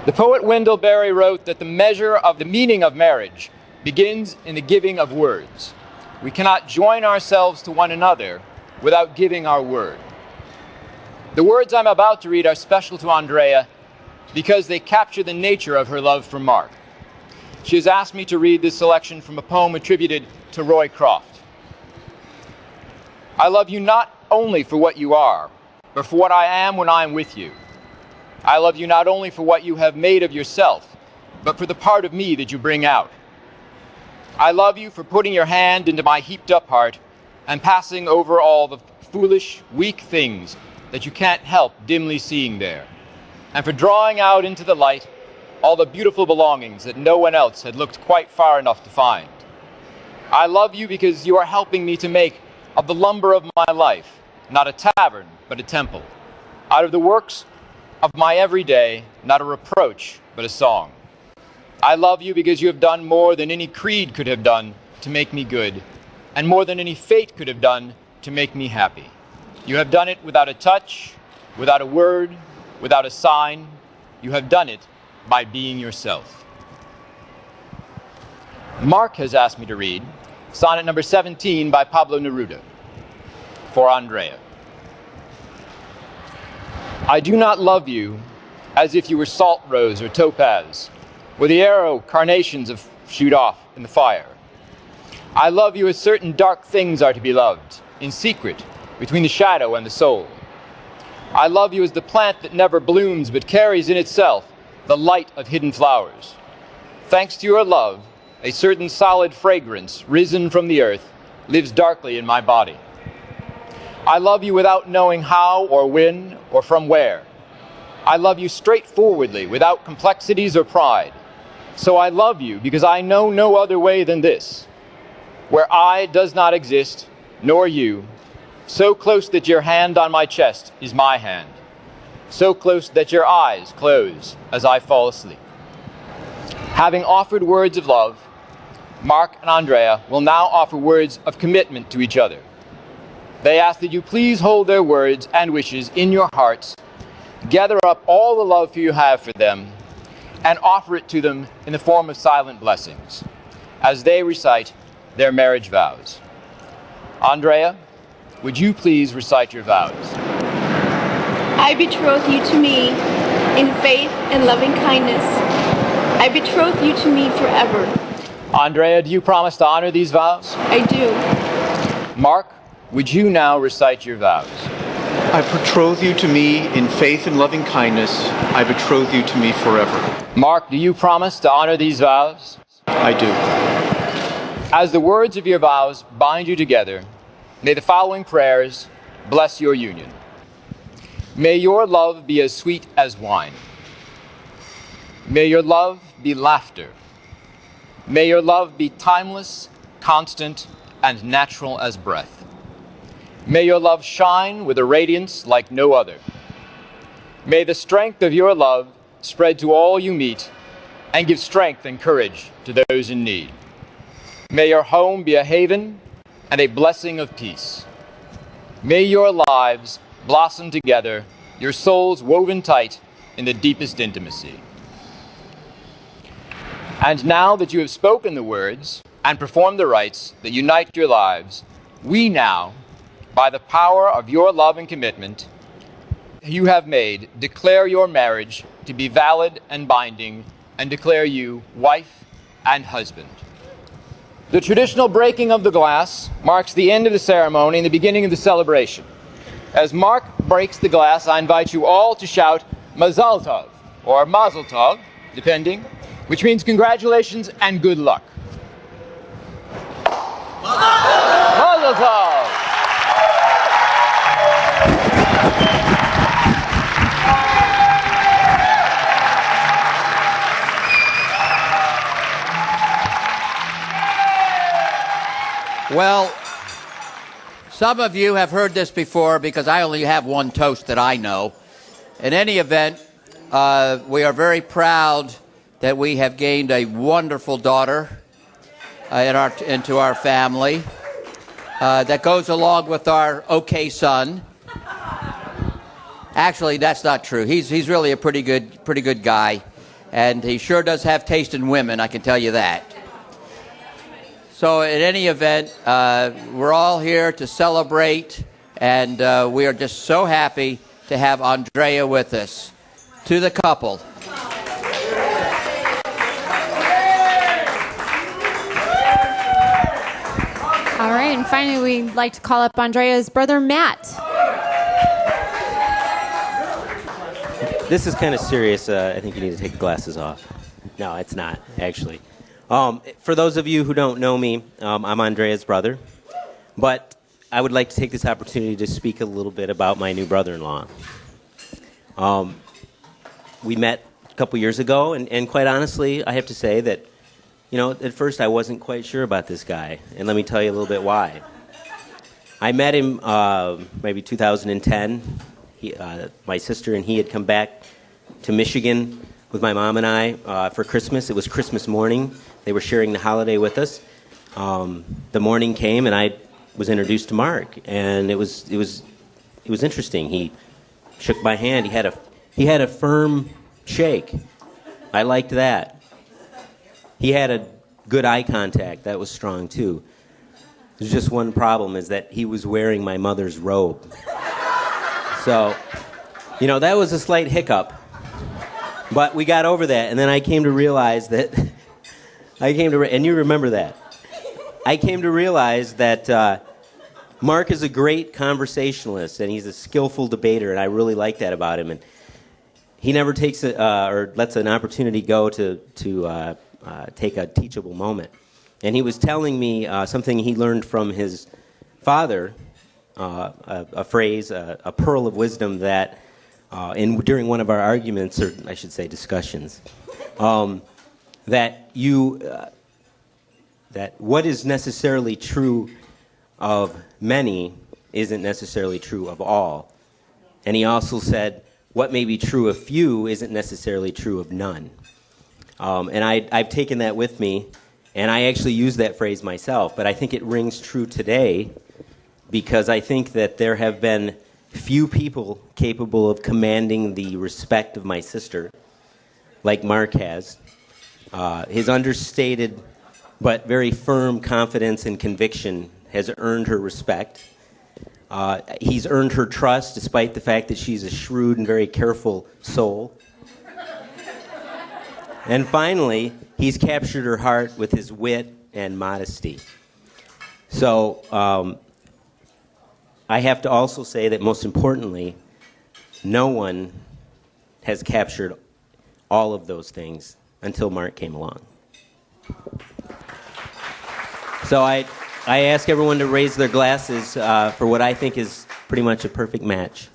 The poet Wendell Berry wrote that the measure of the meaning of marriage begins in the giving of words. We cannot join ourselves to one another without giving our word. The words I'm about to read are special to Andrea because they capture the nature of her love for Mark. She has asked me to read this selection from a poem attributed to Roy Croft. I love you not only for what you are, but for what I am when I am with you. I love you not only for what you have made of yourself, but for the part of me that you bring out. I love you for putting your hand into my heaped up heart and passing over all the foolish, weak things that you can't help dimly seeing there, and for drawing out into the light all the beautiful belongings that no one else had looked quite far enough to find. I love you because you are helping me to make of the lumber of my life not a tavern, but a temple, out of the works of my everyday, not a reproach, but a song. I love you because you have done more than any creed could have done to make me good, and more than any fate could have done to make me happy. You have done it without a touch, without a word, without a sign. You have done it by being yourself. Mark has asked me to read sonnet number 17 by Pablo Neruda for Andrea. I do not love you as if you were salt rose or topaz, where the arrow carnations shoot off in the fire. I love you as certain dark things are to be loved, in secret, between the shadow and the soul. I love you as the plant that never blooms but carries in itself the light of hidden flowers. Thanks to your love, a certain solid fragrance risen from the earth lives darkly in my body. I love you without knowing how or when or from where. I love you straightforwardly, without complexities or pride. So I love you because I know no other way than this, where I does not exist, nor you, so close that your hand on my chest is my hand, so close that your eyes close as I fall asleep. Having offered words of love, Mark and Andrea will now offer words of commitment to each other. They ask that you please hold their words and wishes in your hearts, gather up all the love you have for them, and offer it to them in the form of silent blessings, as they recite their marriage vows. Andrea, would you please recite your vows? I betroth you to me in faith and loving kindness. I betroth you to me forever. Andrea, do you promise to honor these vows? I do. Mark, would you now recite your vows? I betroth you to me in faith and loving kindness. I betroth you to me forever. Mark, do you promise to honor these vows? I do. As the words of your vows bind you together, may the following prayers bless your union. May your love be as sweet as wine. May your love be laughter. May your love be timeless, constant, and natural as breath. May your love shine with a radiance like no other. May the strength of your love spread to all you meet and give strength and courage to those in need. May your home be a haven and a blessing of peace. May your lives blossom together, your souls woven tight in the deepest intimacy. And now that you have spoken the words and performed the rites that unite your lives, we now, by the power of your love and commitment you have made, declare your marriage to be valid and binding, and declare you wife and husband. The traditional breaking of the glass marks the end of the ceremony and the beginning of the celebration. As Mark breaks the glass, I invite you all to shout Mazal Tov, or Mazel Tov, depending, which means congratulations and good luck. Mazel Tov! Well, some of you have heard this before because I only have one toast that I know. In any event, we are very proud that we have gained a wonderful daughter into our family that goes along with our okay son. Actually, that's not true. He's really a pretty good guy. and he sure does have taste in women, I can tell you that. So in any event, we're all here to celebrate, and we are just so happy to have Andrea with us. To the couple. All right, and finally we'd like to call up Andrea's brother, Matt. This is kind of serious. I think you need to take the glasses off. No, it's not, actually. For those of you who don't know me, I'm Andrea's brother. But I would like to take this opportunity to speak a little bit about my new brother-in-law. We met a couple years ago, and quite honestly, I have to say that, at first I wasn't quite sure about this guy. And let me tell you a little bit why. I met him maybe 2010. My sister and he had come back to Michigan with my mom and I for Christmas. It was Christmas morning. They were sharing the holiday with us. The morning came, and I was introduced to Mark, and it was interesting. He shook my hand. He had a firm shake. I liked that. He had a good eye contact. That was strong too. There's just one problem, is that he was wearing my mother's robe. So, that was a slight hiccup. But we got over that, and then I came to realize that, and you remember that, I came to realize that Mark is a great conversationalist, and he's a skillful debater, and I really like that about him. And he never takes or lets an opportunity go to take a teachable moment. And he was telling me something he learned from his father, a phrase, a pearl of wisdom that during one of our arguments, or I should say discussions, that what is necessarily true of many isn't necessarily true of all. And he also said, what may be true of few isn't necessarily true of none. And I've taken that with me, and I actually use that phrase myself, but I think it rings true today because I think that there have been few people capable of commanding the respect of my sister like Mark has. His understated but very firm confidence and conviction has earned her respect. He's earned her trust despite the fact that she's a shrewd and very careful soul. And finally, he's captured her heart with his wit and modesty. So I have to also say that most importantly, no one has captured all of those things until Mark came along. So I ask everyone to raise their glasses for what I think is pretty much a perfect match.